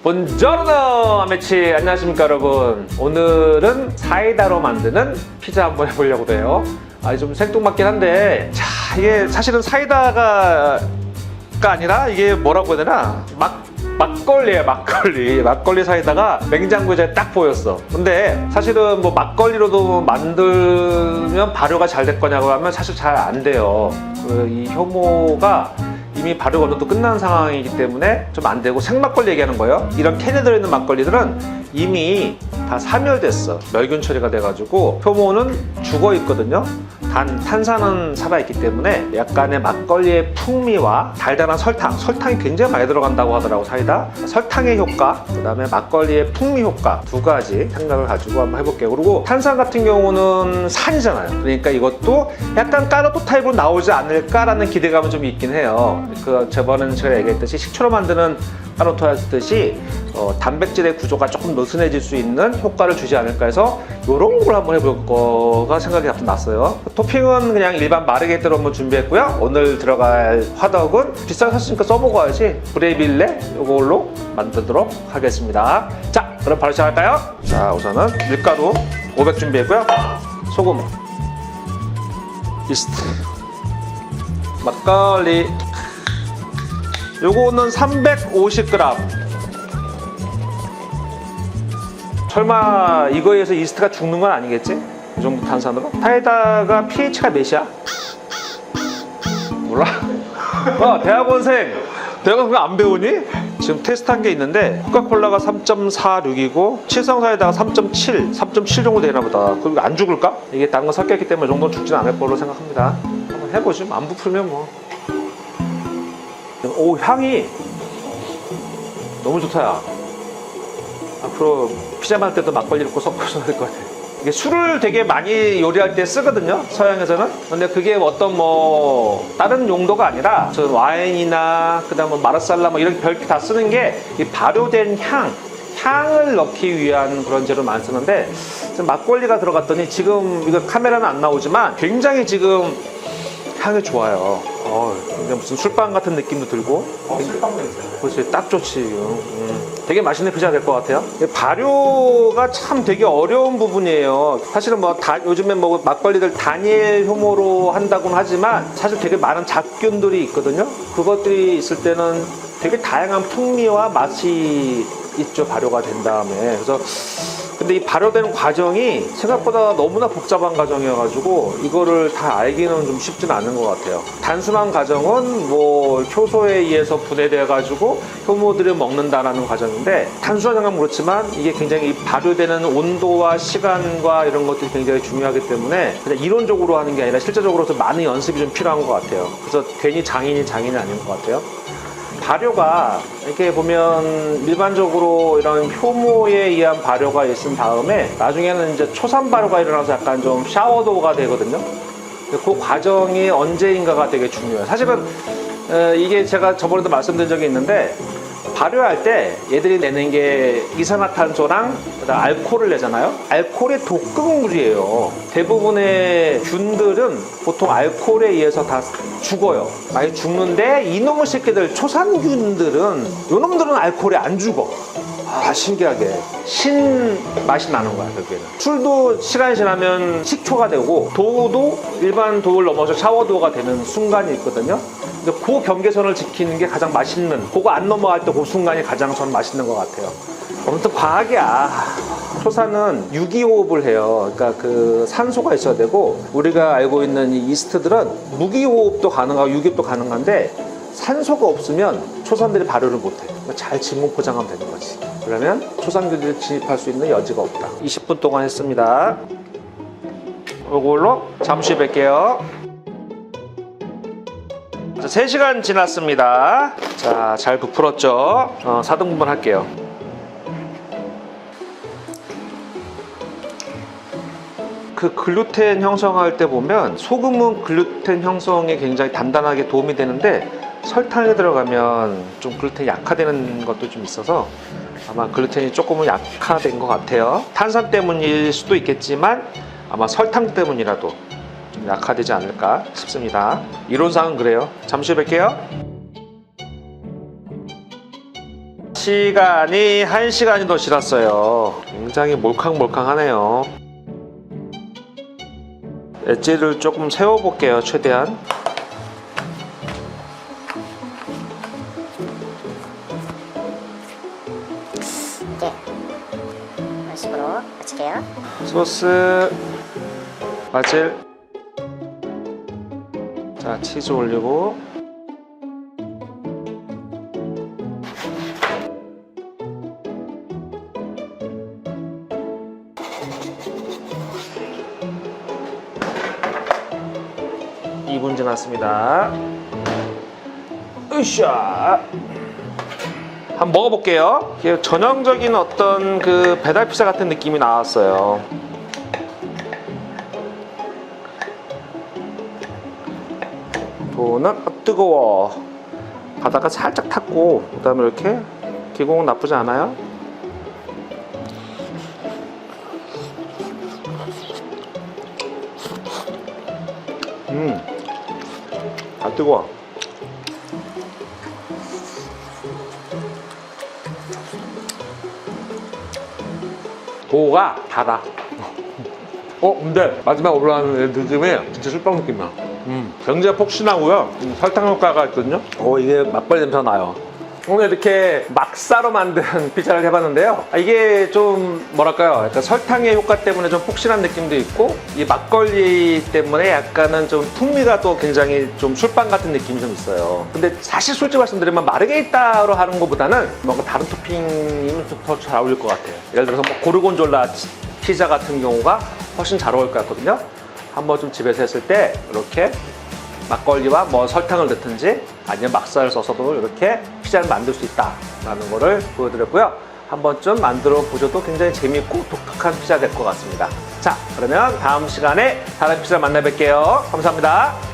본저르노 아메치, 안녕하십니까 여러분. 오늘은 사이다로 만드는 피자 한번 해보려고 해요. 좀 생뚱맞긴 한데, 자, 이게 사실은 사이다가 아니라 이게 뭐라고 해야 되나, 막걸리예요. 막걸리 사이다가 냉장고에 딱 보였어. 근데 사실은 뭐 막걸리로도 만들면 발효가 잘 될 거냐고 하면 사실 잘 안 돼요. 이 효모가 이미 발효가 어느 정도 끝난 상황이기 때문에 좀 안 되고, 생막걸리 얘기하는 거예요. 이런 캔에 들어있는 막걸리들은 이미 다 사멸됐어. 멸균 처리가 돼가지고 효모는 죽어 있거든요. 단 탄산은 살아있기 때문에 약간의 막걸리의 풍미와 달달한 설탕이 굉장히 많이 들어간다고 하더라고, 사이다. 설탕의 효과, 그 다음에 막걸리의 풍미 효과, 두 가지 생각을 가지고 한번 해볼게요. 그리고 탄산 같은 경우는 산이잖아요. 그러니까 이것도 약간 까르보 타입으로 나오지 않을까라는 기대감은 좀 있긴 해요. 저번에는 제가 얘기했듯이 식초로 만드는 까르보타였듯이 단백질의 구조가 조금 느슨해질 수 있는 효과를 주지 않을까 해서 이런 걸 한번 해볼 거가 생각이 자꾸 났어요. 토핑은 그냥 일반 마르게리타로 한번 준비했고요. 오늘 들어갈 화덕은 비싸게 샀으니까 써보고 와야지, 브레빌레 이걸로 만들도록 하겠습니다. 자, 그럼 바로 시작할까요? 자, 우선은 밀가루 500 준비했고요. 소금, 이스트, 막걸리, 요거는 350g. 설마 이거에서 이스트가 죽는 건 아니겠지? 이 정도 탄산으로? 사이다가 pH가 몇이야? 몰라? 대학원생 그거 안 배우니? 지금 테스트한 게 있는데 코카콜라가 3.46이고 칠성사이다가 3.7 정도 되나 보다. 그리고 안 죽을까? 이게 다른 거 섞였기 때문에 이 정도는 죽진 않을 걸로 생각합니다. 한번 해보지. 안 부풀면 뭐. 오, 향이 너무 좋다. 야, 앞으로 피자 만들 때도 막걸리 넣고 섞어서 될 것 같아. 이게 술을 되게 많이 요리할 때 쓰거든요, 서양에서는. 근데 그게 어떤 뭐 다른 용도가 아니라 저 와인이나 그다음 뭐 마르살라 뭐 이런 별게 다 쓰는 게 이 발효된 향을 넣기 위한 그런 재료 많이 쓰는데, 막걸리가 들어갔더니 지금 이거 카메라는 안 나오지만 굉장히 지금 향이 좋아요. 무슨 술빵 같은 느낌도 들고. 술빵 냄새. 그렇지, 딱 좋지. 되게 맛있는 피자가 될 것 같아요. 발효가 참 되게 어려운 부분이에요. 사실은 뭐 요즘에 뭐 막걸리들 단일 효모로 한다고는 하지만 사실 되게 많은 잡균들이 있거든요. 그것들이 있을 때는 되게 다양한 풍미와 맛이 있죠, 발효가 된 다음에. 그래서 근데 이 발효되는 과정이 생각보다 너무나 복잡한 과정이어가지고 이거를 다 알기는 좀 쉽지는 않은 것 같아요. 단순한 과정은 뭐 효소에 의해서 분해돼가지고 효모들을 먹는다라는 과정인데, 단순한 생각은 그렇지만 이게 굉장히 발효되는 온도와 시간과 이런 것들이 굉장히 중요하기 때문에 그냥 이론적으로 하는 게 아니라 실제적으로 많은 연습이 좀 필요한 것 같아요. 그래서 괜히 장인이 아닌 것 같아요. 발효가 이렇게 보면 일반적으로 이런 효모에 의한 발효가 있은 다음에 나중에는 이제 초산 발효가 일어나서 약간 좀 샤워도가 되거든요. 그 과정이 언제인가가 되게 중요해요. 사실은 이게 제가 저번에도 말씀드린 적이 있는데, 발효할 때 얘들이 내는 게 이산화탄소랑 그다음 알코올을 내잖아요. 알코올이 독극물이에요. 대부분의 균들은 보통 알코올에 의해서 다 죽어요. 많이 죽는데 이놈의 새끼들, 초산균들은, 요놈들은 알코올에 안 죽어. 신기하게 신 맛이 나는 거야, 결국에는. 술도 시간이 지나면 식초가 되고, 도우도 일반 도우를 넘어서 샤워도우가 되는 순간이 있거든요. 근데 그 경계선을 지키는 게 가장 맛있는, 그거 안 넘어갈 때 그 순간이 가장 저는 맛있는 것 같아요. 아무튼 과학이야. 초산은 유기호흡을 해요. 그러니까 그 산소가 있어야 되고, 우리가 알고 있는 이 이스트들은 무기호흡도 가능하고 유기호흡도 가능한데, 산소가 없으면 초산들이 발효를 못해. 잘 진공 포장하면 되는 거지. 그러면 초산균들이 진입할 수 있는 여지가 없다. 20분 동안 했습니다. 이걸로 잠시 뵐게요. 자, 3시간 지났습니다. 자, 잘 부풀었죠? 4등분만 할게요. 그 글루텐 형성할 때 보면 소금은 글루텐 형성에 굉장히 단단하게 도움이 되는데, 설탕이 들어가면 좀 글루텐이 약화되는 것도 좀 있어서 아마 글루텐이 조금은 약화된 것 같아요. 탄산 때문일 수도 있겠지만 아마 설탕 때문이라도 좀 약화되지 않을까 싶습니다. 이론상은 그래요. 잠시 후에 뵐게요. 시간이 1시간이 더 지났어요. 굉장히 몰캉몰캉하네요. 엣지를 조금 세워볼게요. 최대한. 이렇게 이런 식으로 맞출게요. 소스, 바질, 자 치즈 올리고 이 2분 지났습니다. 으쌰. 한번 먹어볼게요. 이게 전형적인 어떤 그 배달 피자 같은 느낌이 나왔어요. 도는 뜨거워. 바다가 살짝 탔고 그다음에 이렇게 기공은 나쁘지 않아요. 뜨거워. 도가 달아. 근데 마지막 올라가는 느낌이 진짜 술빵 느낌이야. 굉장히 폭신하고요. 설탕 효과가 있거든요. 이게 막걸리 냄새가 나요. 오늘 이렇게 막사로 만든 피자를 해봤는데요. 이게 좀 뭐랄까요, 약간 설탕의 효과 때문에 좀 폭신한 느낌도 있고 이 막걸리 때문에 약간은 좀 풍미가 또 굉장히 좀 술빵 같은 느낌이 좀 있어요. 근데 사실 솔직히 말씀드리면 마르게리따로 하는 것보다는 뭔가 다른 토핑이면 좀 더 잘 어울릴 것 같아요. 예를 들어서 뭐 고르곤졸라 피자 같은 경우가 훨씬 잘 어울릴 것 같거든요. 한번 좀 집에서 했을 때 이렇게 막걸리와 뭐 설탕을 넣든지 아니면 막살을 써서도 이렇게 피자를 만들 수 있다라는 거를 보여드렸고요. 한번쯤 만들어 보셔도 굉장히 재미있고 독특한 피자 될 것 같습니다. 자, 그러면 다음 시간에 다른 피자 만나 뵐게요. 감사합니다.